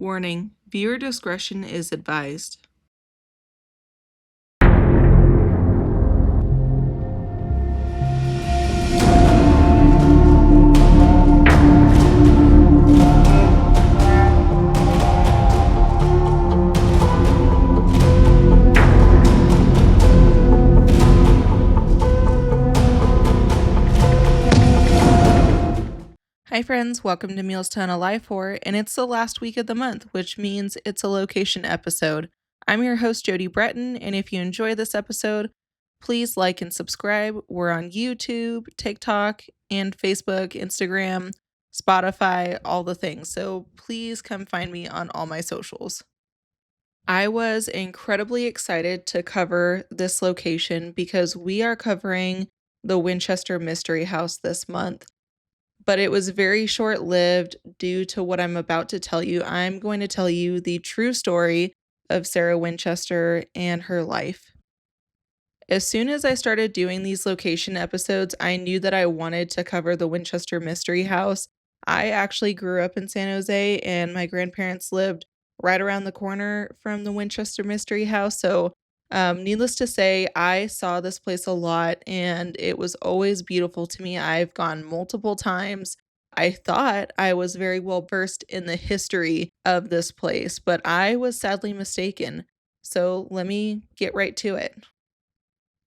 Warning: viewer discretion is advised. Hi friends, welcome to Meals to Unalive For, and it's the last week of the month, which means it's a location episode. I'm your host, Jody Breton, and if you enjoy this episode, please like and subscribe. We're on YouTube, TikTok, and Facebook, Instagram, Spotify, all the things, so please come find me on all my socials. I was incredibly excited to cover this location because we are covering the Winchester Mystery House this month. But it was very short-lived due to what I'm about to tell you. I'm going to tell you the true story of Sarah Winchester and her life. As soon as I started doing these location episodes, I knew that I wanted to cover the Winchester Mystery House. I actually grew up in San Jose, and my grandparents lived right around the corner from the Winchester Mystery House, so needless to say, I saw this place a lot and it was always beautiful to me. I've gone multiple times. I thought I was very well versed in the history of this place, but I was sadly mistaken. So let me get right to it.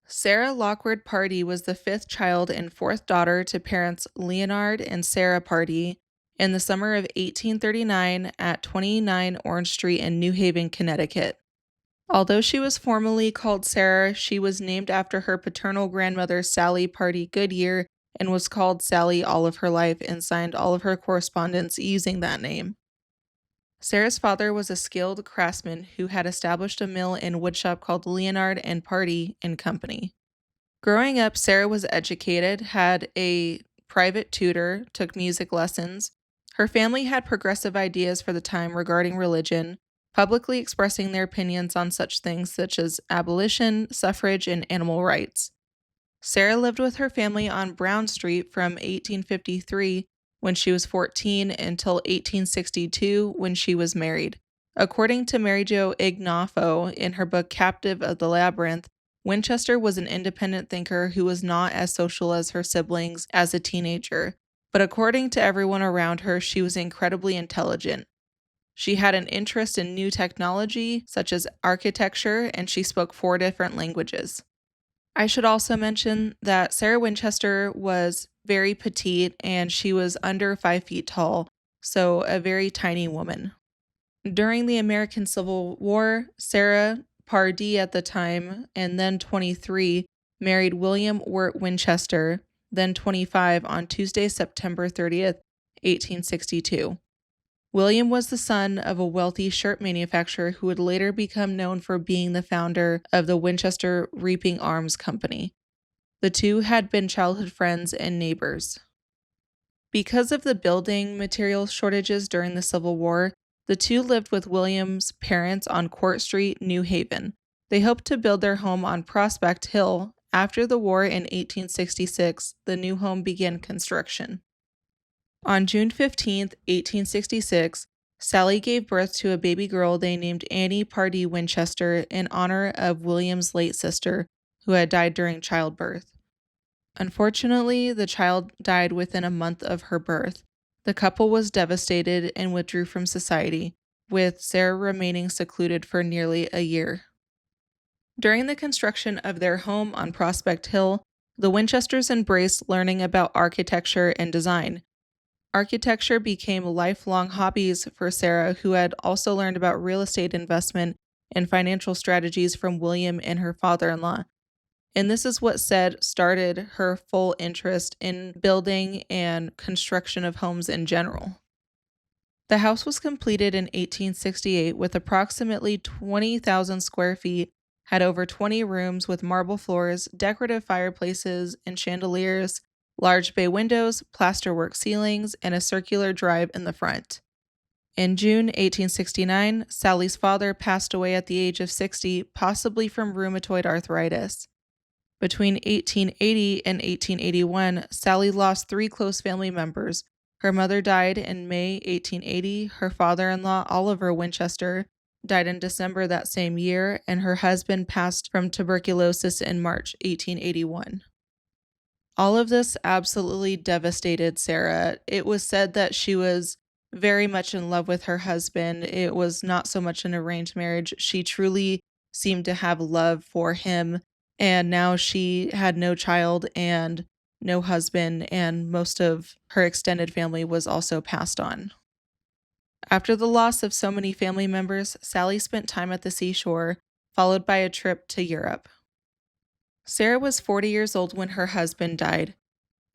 Sarah Lockwood Pardee was the fifth child and fourth daughter to parents Leonard and Sarah Pardee in the summer of 1839 at 29 Orange Street in New Haven, Connecticut. Although she was formally called Sarah, she was named after her paternal grandmother Sally Pardee Goodyear and was called Sally all of her life and signed all of her correspondence using that name. Sarah's father was a skilled craftsman who had established a mill and woodshop called Leonard and Pardee and Company. Growing up, Sarah was educated, had a private tutor, took music lessons. Her family had progressive ideas for the time regarding religion, publicly expressing their opinions on such things such as abolition, suffrage, and animal rights. Sarah lived with her family on Brown Street from 1853 when she was 14 until 1862 when she was married. According to Mary Jo Ignoffo in her book Captive of the Labyrinth, Winchester was an independent thinker who was not as social as her siblings as a teenager, but according to everyone around her, she was incredibly intelligent. She had an interest in new technology, such as architecture, and she spoke 4 different languages. I should also mention that Sarah Winchester was very petite and she was under 5 feet tall, so a very tiny woman. During the American Civil War, Sarah Pardee at the time, and then 23, married William Wirt Winchester, then 25, on Tuesday, September 30th, 1862. William was the son of a wealthy shirt manufacturer who would later become known for being the founder of the Winchester Reaping Arms Company. The two had been childhood friends and neighbors. Because of the building material shortages during the Civil War, the two lived with William's parents on Court Street, New Haven. They hoped to build their home on Prospect Hill. After the war in 1866, the new home began construction. On June 15, 1866, Sally gave birth to a baby girl they named Annie Pardee Winchester in honor of William's late sister, who had died during childbirth. Unfortunately, the child died within a month of her birth. The couple was devastated and withdrew from society, with Sarah remaining secluded for nearly a year. During the construction of their home on Prospect Hill, the Winchesters embraced learning about architecture and design. Architecture became lifelong hobbies for Sarah, who had also learned about real estate investment and financial strategies from William and her father-in-law. And this is what started her full interest in building and construction of homes in general. The house was completed in 1868 with approximately 20,000 square feet, had over 20 rooms with marble floors, decorative fireplaces and chandeliers, large bay windows, plasterwork ceilings, and a circular drive in the front. In June 1869, Sally's father passed away at the age of 60, possibly from rheumatoid arthritis. Between 1880 and 1881, Sally lost 3 close family members, Her mother died in May 1880. Her father-in-law, Oliver Winchester, died in December that same year, and her husband passed from tuberculosis in March 1881. All of this absolutely devastated Sarah. It was said that she was very much in love with her husband. It was not so much an arranged marriage. She truly seemed to have love for him, and now she had no child and no husband, and most of her extended family was also passed on. After the loss of so many family members, Sally spent time at the seashore, followed by a trip to Europe. Sarah was 40 years old when her husband died,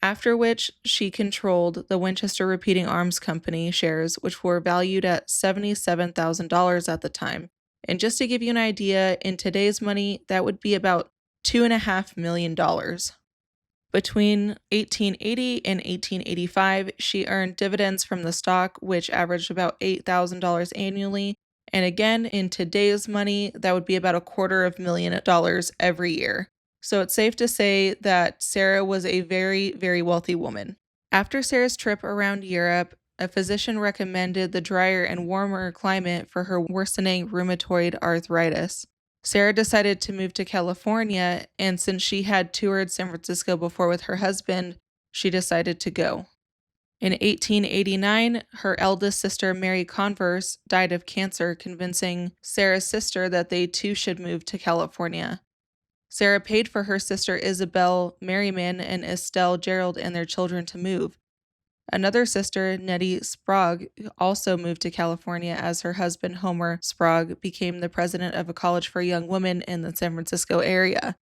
after which she controlled the Winchester Repeating Arms Company shares, which were valued at $77,000 at the time. And just to give you an idea, in today's money, that would be about $2.5 million. Between 1880 and 1885, she earned dividends from the stock, which averaged about $8,000 annually. And again, in today's money, that would be about $250,000 every year. So it's safe to say that Sarah was a very, very wealthy woman. After Sarah's trip around Europe, a physician recommended the drier and warmer climate for her worsening rheumatoid arthritis. Sarah decided to move to California, and since she had toured San Francisco before with her husband, she decided to go. In 1889, her eldest sister, Mary Converse, died of cancer, convincing Sarah's sister that they too should move to California. Sarah paid for her sister Isabel Merriman and Estelle Gerald and their children to move. Another sister, Nettie Sprague, also moved to California as her husband, Homer Sprague, became the president of a college for young women in the San Francisco area.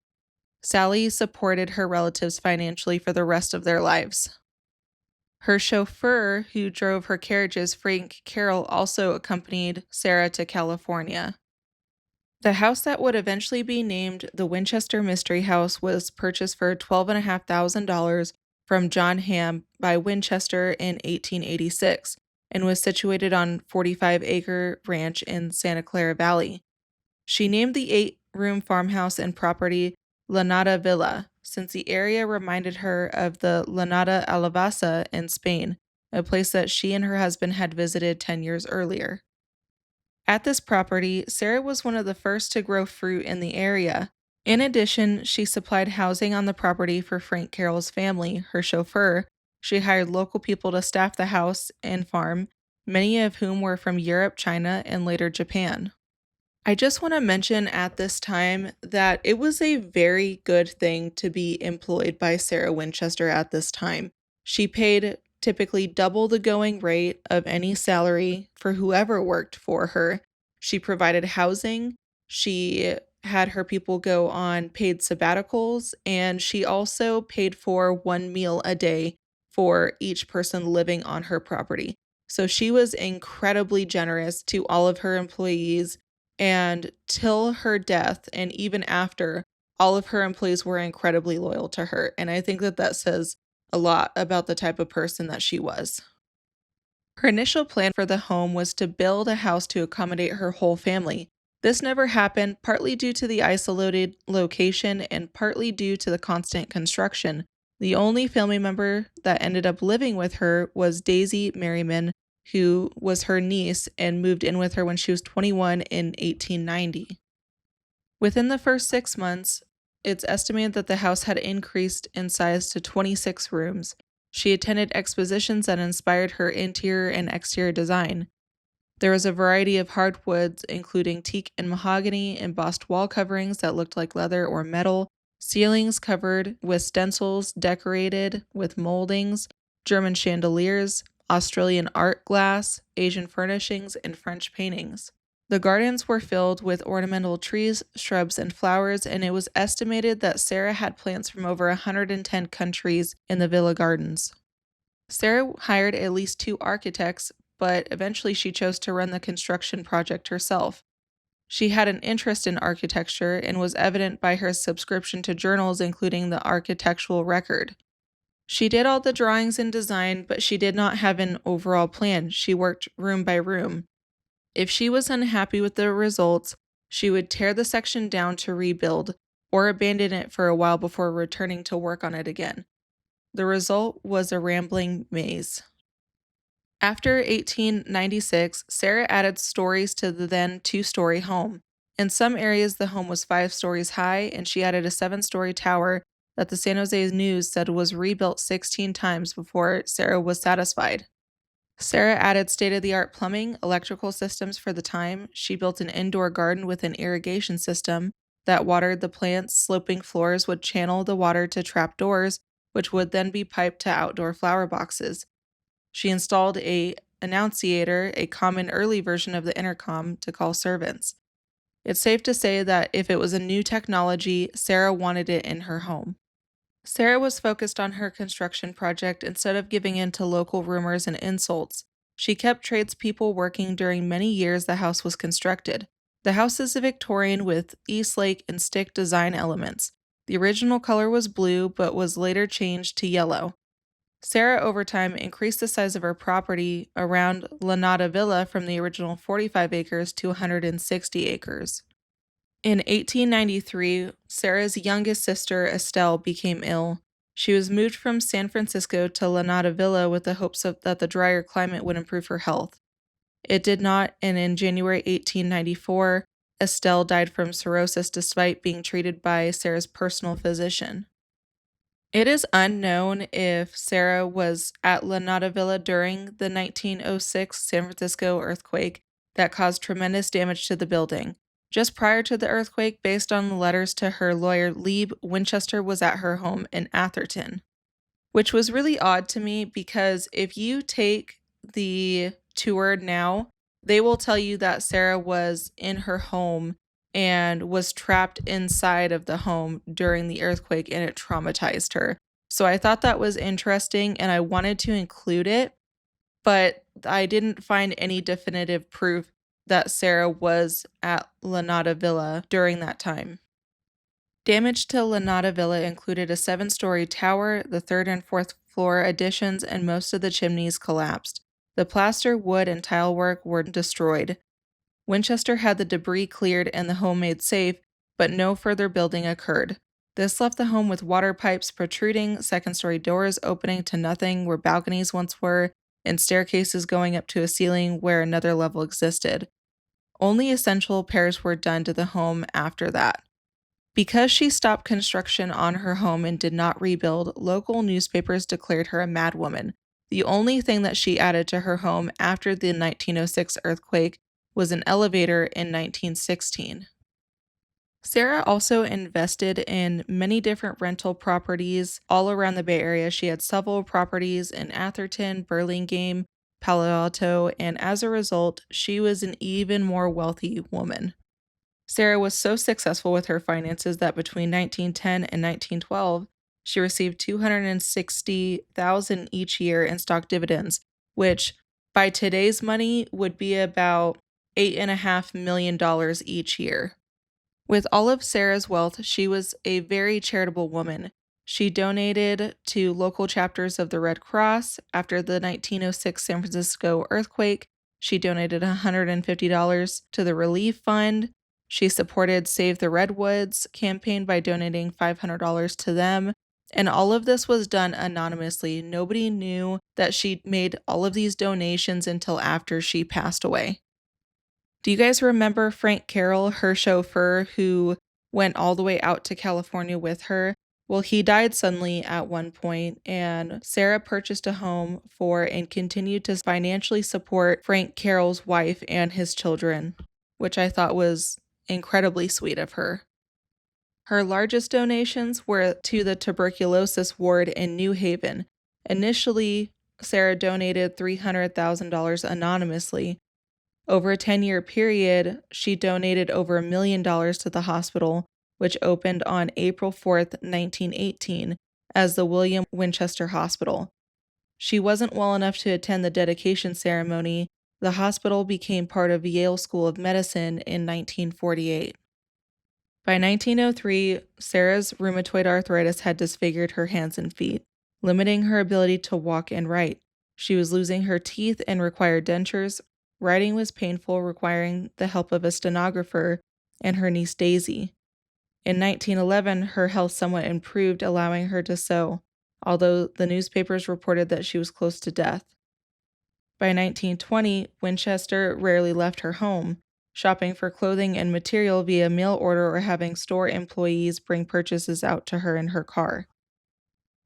Sally supported her relatives financially for the rest of their lives. Her chauffeur, who drove her carriages, Frank Carroll, also accompanied Sarah to California. The house that would eventually be named the Winchester Mystery House was purchased for $12,500 from John Hamm by Winchester in 1886 and was situated on 45-acre ranch in Santa Clara Valley. She named the 8-room farmhouse and property Lanada Villa, since the area reminded her of the Lanada Alavasa in Spain, a place that she and her husband had visited 10 years earlier. At this property, Sarah was one of the first to grow fruit in the area. In addition, she supplied housing on the property for Frank Carroll's family, her chauffeur. She hired local people to staff the house and farm, many of whom were from Europe, China, and later Japan. I just want to mention at this time that it was a very good thing to be employed by Sarah Winchester at this time. She paid typically double the going rate of any salary for whoever worked for her. She provided housing, she had her people go on paid sabbaticals, and she also paid for one meal a day for each person living on her property. So she was incredibly generous to all of her employees, and till her death and even after, all of her employees were incredibly loyal to her. And I think that that says a lot about the type of person that she was. Her initial plan for the home was to build a house to accommodate her whole family. This never happened, partly due to the isolated location and partly due to the constant construction. The only family member that ended up living with her was Daisy Merriman, who was her niece and moved in with her when she was 21 in 1890. Within the first 6 months, it's estimated that the house had increased in size to 26 rooms. She attended expositions that inspired her interior and exterior design. There was a variety of hardwoods, including teak and mahogany, embossed wall coverings that looked like leather or metal, ceilings covered with stencils decorated with moldings, German chandeliers, Australian art glass, Asian furnishings, and French paintings. The gardens were filled with ornamental trees, shrubs, and flowers, and it was estimated that Sarah had plants from over 110 countries in the villa gardens. Sarah hired at least 2 architects, but eventually she chose to run the construction project herself. She had an interest in architecture and was evident by her subscription to journals, including the Architectural Record. She did all the drawings and design, but she did not have an overall plan. She worked room by room. If she was unhappy with the results, she would tear the section down to rebuild, or abandon it for a while before returning to work on it again. The result was a rambling maze. After 1896, Sarah added stories to the then two-story home. In some areas, the home was 5 stories high, and she added a 7-story tower that the San Jose News said was rebuilt 16 times before Sarah was satisfied. Sarah added state-of-the-art plumbing, electrical systems for the time. She built an indoor garden with an irrigation system that watered the plants. Sloping floors would channel the water to trap doors, which would then be piped to outdoor flower boxes. She installed a annunciator, a common early version of the intercom, to call servants. It's safe to say that if it was a new technology, Sarah wanted it in her home. Sarah was focused on her construction project instead of giving in to local rumors and insults. She kept tradespeople working during many years the house was constructed. The house is Victorian with Eastlake and stick design elements. The original color was blue, but was later changed to yellow. Sarah, over time, increased the size of her property around Lanata Villa from the original 45 acres to 160 acres. In 1893, Sarah's youngest sister, Estelle, became ill. She was moved from San Francisco to Lanata Villa with the hopes that the drier climate would improve her health. It did not, and in January 1894, Estelle died from cirrhosis despite being treated by Sarah's personal physician. It is unknown if Sarah was at Lanata Villa during the 1906 San Francisco earthquake that caused tremendous damage to the building. Just prior to the earthquake, based on the letters to her lawyer Lieb, Winchester was at her home in Atherton, which was really odd to me because if you take the tour now, they will tell you that Sarah was in her home and was trapped inside of the home during the earthquake, and it traumatized her. So I thought that was interesting and I wanted to include it, but I didn't find any definitive proof that Sarah was at Lanata Villa during that time. Damage to Lanata Villa included a 7-story tower, the 3rd and 4th floor additions, and most of the chimneys collapsed. The plaster, wood, and tile work were destroyed. Winchester had the debris cleared and the home made safe, but no further building occurred. This left the home with water pipes protruding, 2nd-story doors opening to nothing where balconies once were, and staircases going up to a ceiling where another level existed. Only essential repairs were done to the home after that. Because she stopped construction on her home and did not rebuild, local newspapers declared her a madwoman. The only thing that she added to her home after the 1906 earthquake was an elevator in 1916. Sarah also invested in many different rental properties all around the Bay Area. She had several properties in Atherton, Burlingame, Palo Alto, and as a result, she was an even more wealthy woman. Sarah was so successful with her finances that between 1910 and 1912, she received $260,000 each year in stock dividends, which by today's money would be about $8.5 million each year. With all of Sarah's wealth, she was a very charitable woman. She donated to local chapters of the Red Cross. After the 1906 San Francisco earthquake, she donated $150 to the Relief Fund. She supported Save the Redwoods campaign by donating $500 to them. And all of this was done anonymously. Nobody knew that she made all of these donations until after she passed away. Do you guys remember Frank Carroll, her chauffeur, who went all the way out to California with her? Well, he died suddenly at one point, and Sarah purchased a home for and continued to financially support Frank Carroll's wife and his children, which I thought was incredibly sweet of her. Her largest donations were to the tuberculosis ward in New Haven. Initially, Sarah donated $300,000 anonymously. Over a 10-year period, she donated over $1 million to the hospital, which opened on April 4th, 1918, as the William Winchester Hospital. She wasn't well enough to attend the dedication ceremony. The hospital became part of Yale School of Medicine in 1948. By 1903, Sarah's rheumatoid arthritis had disfigured her hands and feet, limiting her ability to walk and write. She was losing her teeth and required dentures. Writing was painful, requiring the help of a stenographer and her niece Daisy. In 1911, her health somewhat improved, allowing her to sew, although the newspapers reported that she was close to death. By 1920, Winchester rarely left her home, shopping for clothing and material via mail order or having store employees bring purchases out to her in her car.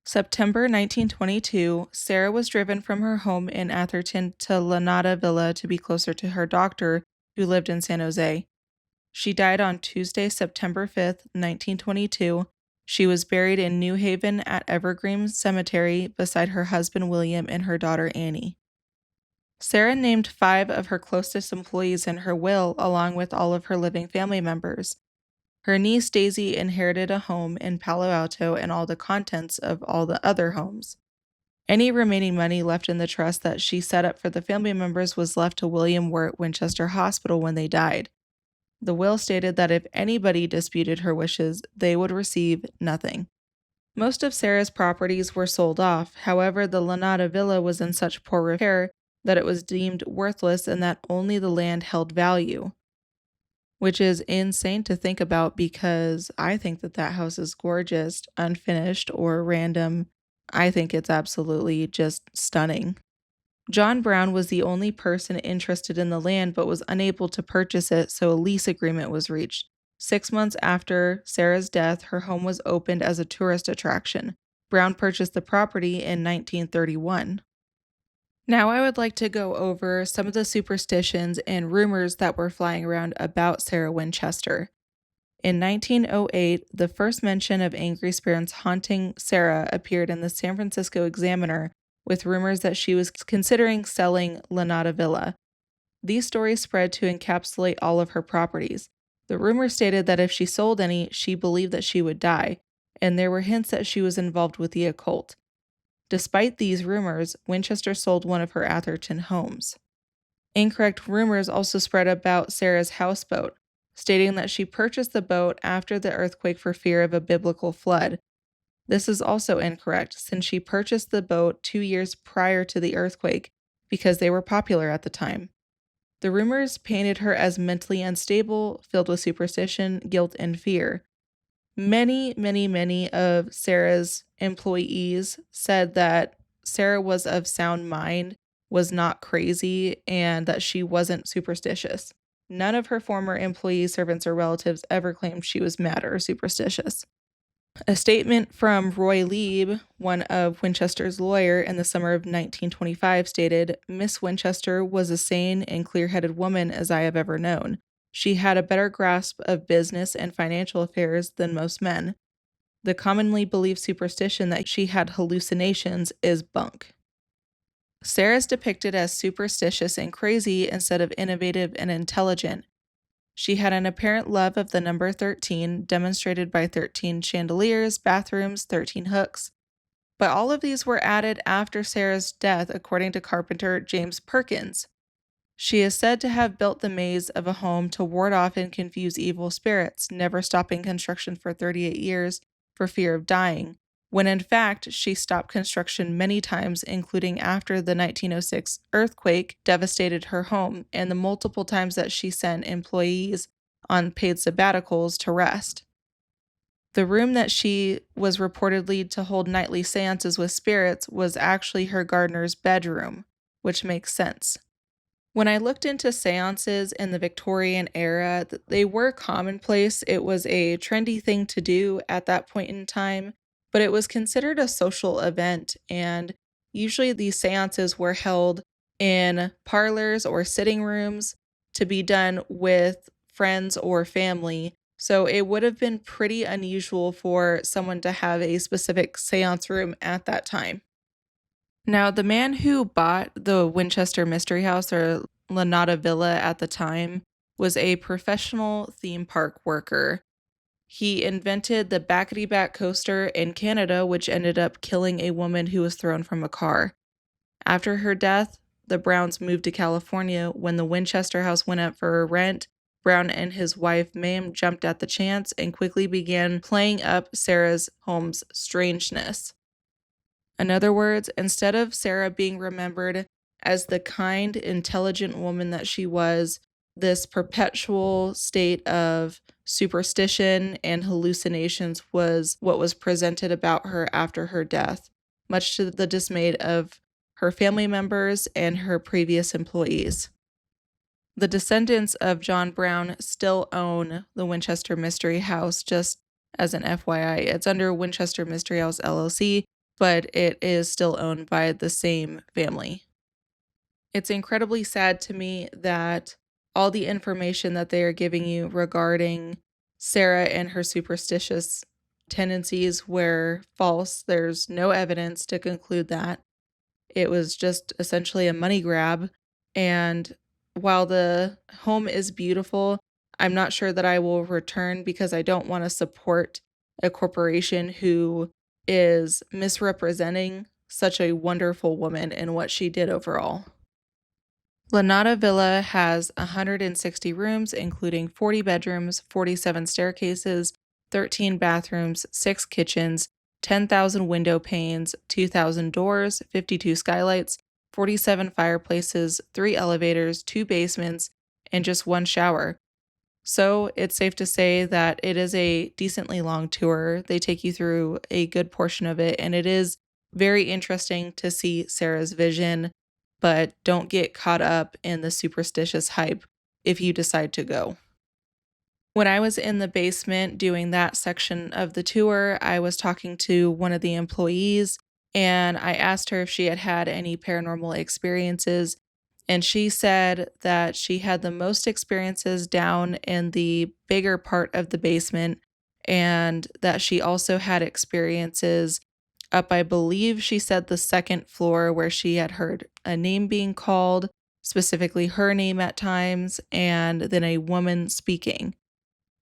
September 1922, Sarah was driven from her home in Atherton to Lanata Villa to be closer to her doctor, who lived in San Jose. She died on Tuesday, September 5th, 1922. She was buried in New Haven at Evergreen Cemetery beside her husband William and her daughter Annie. Sarah named 5 of her closest employees in her will, along with all of her living family members. Her niece Daisy inherited a home in Palo Alto and all the contents of all the other homes. Any remaining money left in the trust that she set up for the family members was left to William Wirt Winchester Hospital when they died. The will stated that if anybody disputed her wishes, they would receive nothing. Most of Sarah's properties were sold off. However, the Lanata Villa was in such poor repair that it was deemed worthless and that only the land held value. Which is insane to think about because I think that house is gorgeous, unfinished or random. I think it's absolutely just stunning. John Brown was the only person interested in the land but was unable to purchase it, so a lease agreement was reached. 6 months after Sarah's death, her home was opened as a tourist attraction. Brown purchased the property in 1931. Now I would like to go over some of the superstitions and rumors that were flying around about Sarah Winchester. In 1908, the first mention of angry spirits haunting Sarah appeared in the San Francisco Examiner with rumors that she was considering selling Lanata Villa. These stories spread to encapsulate all of her properties. The rumor stated that if she sold any, she believed that she would die, and there were hints that she was involved with the occult. Despite these rumors, Winchester sold one of her Atherton homes. Incorrect rumors also spread about Sarah's houseboat, stating that she purchased the boat after the earthquake for fear of a biblical flood. This is also incorrect, since she purchased the boat 2 years prior to the earthquake because they were popular at the time. The rumors painted her as mentally unstable, filled with superstition, guilt, and fear. Many of Sarah's employees said that Sarah was of sound mind, was not crazy, and that she wasn't superstitious. None of her former employees, servants, or relatives ever claimed she was mad or superstitious. A statement from Roy Lieb, one of Winchester's lawyer in the summer of 1925, stated, "Miss Winchester was a sane and clear-headed woman as I have ever known. She had a better grasp of business and financial affairs than most men. The commonly believed superstition that she had hallucinations is bunk." Sarah is depicted as superstitious and crazy instead of innovative and intelligent. She had an apparent love of the number 13, demonstrated by 13 chandeliers, bathrooms, 13 hooks. But all of these were added after Sarah's death, according to carpenter James Perkins. She is said to have built the maze of a home to ward off and confuse evil spirits, never stopping construction for 38 years for fear of dying, when in fact she stopped construction many times, including after the 1906 earthquake devastated her home and the multiple times that she sent employees on paid sabbaticals to rest. The room that she was reportedly to hold nightly seances with spirits was actually her gardener's bedroom, which makes sense. When I looked into seances in the Victorian era, they were commonplace. It was a trendy thing to do at that point in time, but it was considered a social event, and usually these seances were held in parlors or sitting rooms to be done with friends or family. So it would have been pretty unusual for someone to have a specific seance room at that time. Now, the man who bought the Winchester Mystery House, or Lanata Villa at the time, was a professional theme park worker. He invented the backety-back coaster in Canada, which ended up killing a woman who was thrown from a car. After her death, the Browns moved to California. When the Winchester House went up for rent, Brown and his wife Mame jumped at the chance and quickly began playing up Sarah's home's strangeness. In other words, instead of Sarah being remembered as the kind, intelligent woman that she was, this perpetual state of superstition and hallucinations was what was presented about her after her death, much to the dismay of her family members, and her previous employees. The descendants of John Brown still own the Winchester Mystery House, just as an FYI. It's under Winchester Mystery House LLC, but it is still owned by the same family. It's incredibly sad to me that all the information that they are giving you regarding Sarah and her superstitious tendencies were false. There's no evidence to conclude that. It was just essentially a money grab. And while the home is beautiful, I'm not sure that I will return because I don't want to support a corporation who is misrepresenting such a wonderful woman and what she did overall. Lanata Villa has 160 rooms, including 40 bedrooms, 47 staircases, 13 bathrooms, 6 kitchens, 10,000 window panes, 2,000 doors, 52 skylights, 47 fireplaces, 3 elevators, 2 basements, and just 1 shower. So it's safe to say that it is a decently long tour. They take you through a good portion of it, and it is very interesting to see Sarah's vision, but don't get caught up in the superstitious hype if you decide to go. When I was in the basement doing that section of the tour, I was talking to one of the employees and I asked her if she had had any paranormal experiences. And she said that she had the most experiences down in the bigger part of the basement and that she also had experiences up, I believe she said the second floor where she had heard a name being called, specifically her name at times, and then a woman speaking.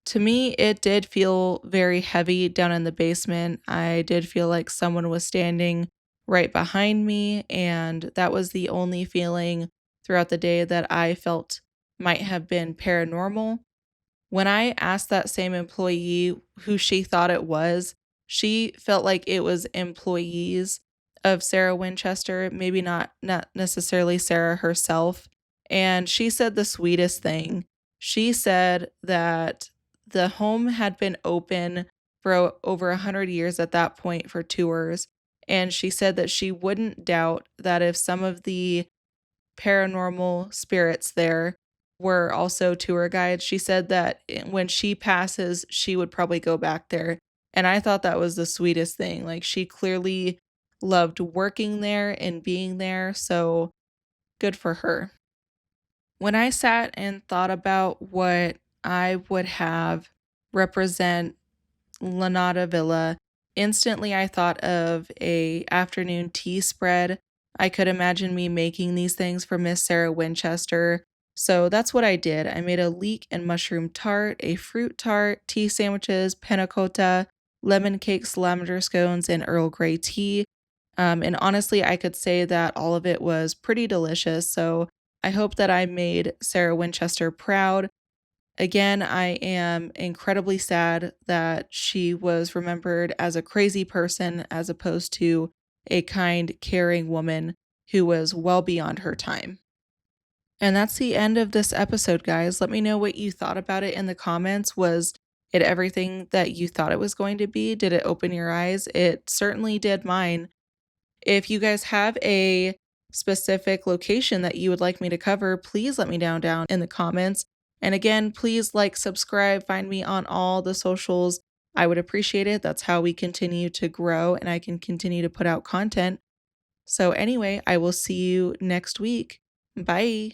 To me, it did feel very heavy down in the basement. I did feel like someone was standing right behind me, and that was the only feeling throughout the day that I felt might have been paranormal. When I asked that same employee who she thought it was, she felt like it was employees of Sarah Winchester, maybe not necessarily Sarah herself. And she said the sweetest thing. She said that the home had been open for over 100 years at that point for tours. And she said that she wouldn't doubt that if some of the paranormal spirits there were also tour guides. She said that when she passes, she would probably go back there. And I thought that was the sweetest thing. Like, she clearly loved working there and being there. So good for her. When I sat and thought about what I would have represent Lanata Villa, instantly I thought of a afternoon tea spread. I could imagine me making these things for Miss Sarah Winchester. So that's what I did. I made a leek and mushroom tart, a fruit tart, tea sandwiches, panna cotta, lemon cakes, lavender scones, and Earl Grey tea. And honestly, I could say that all of it was pretty delicious. So I hope that I made Sarah Winchester proud. Again, I am incredibly sad that she was remembered as a crazy person as opposed to a kind, caring woman who was well beyond her time. And that's the end of this episode, guys. Let me know what you thought about it in the comments. Was it everything that you thought it was going to be? Did it open your eyes? It certainly did mine. If you guys have a specific location that you would like me to cover, please let me down in the comments. And again, please like, subscribe, find me on all the socials. I would appreciate it. That's how we continue to grow and I can continue to put out content. So anyway, I will see you next week. Bye.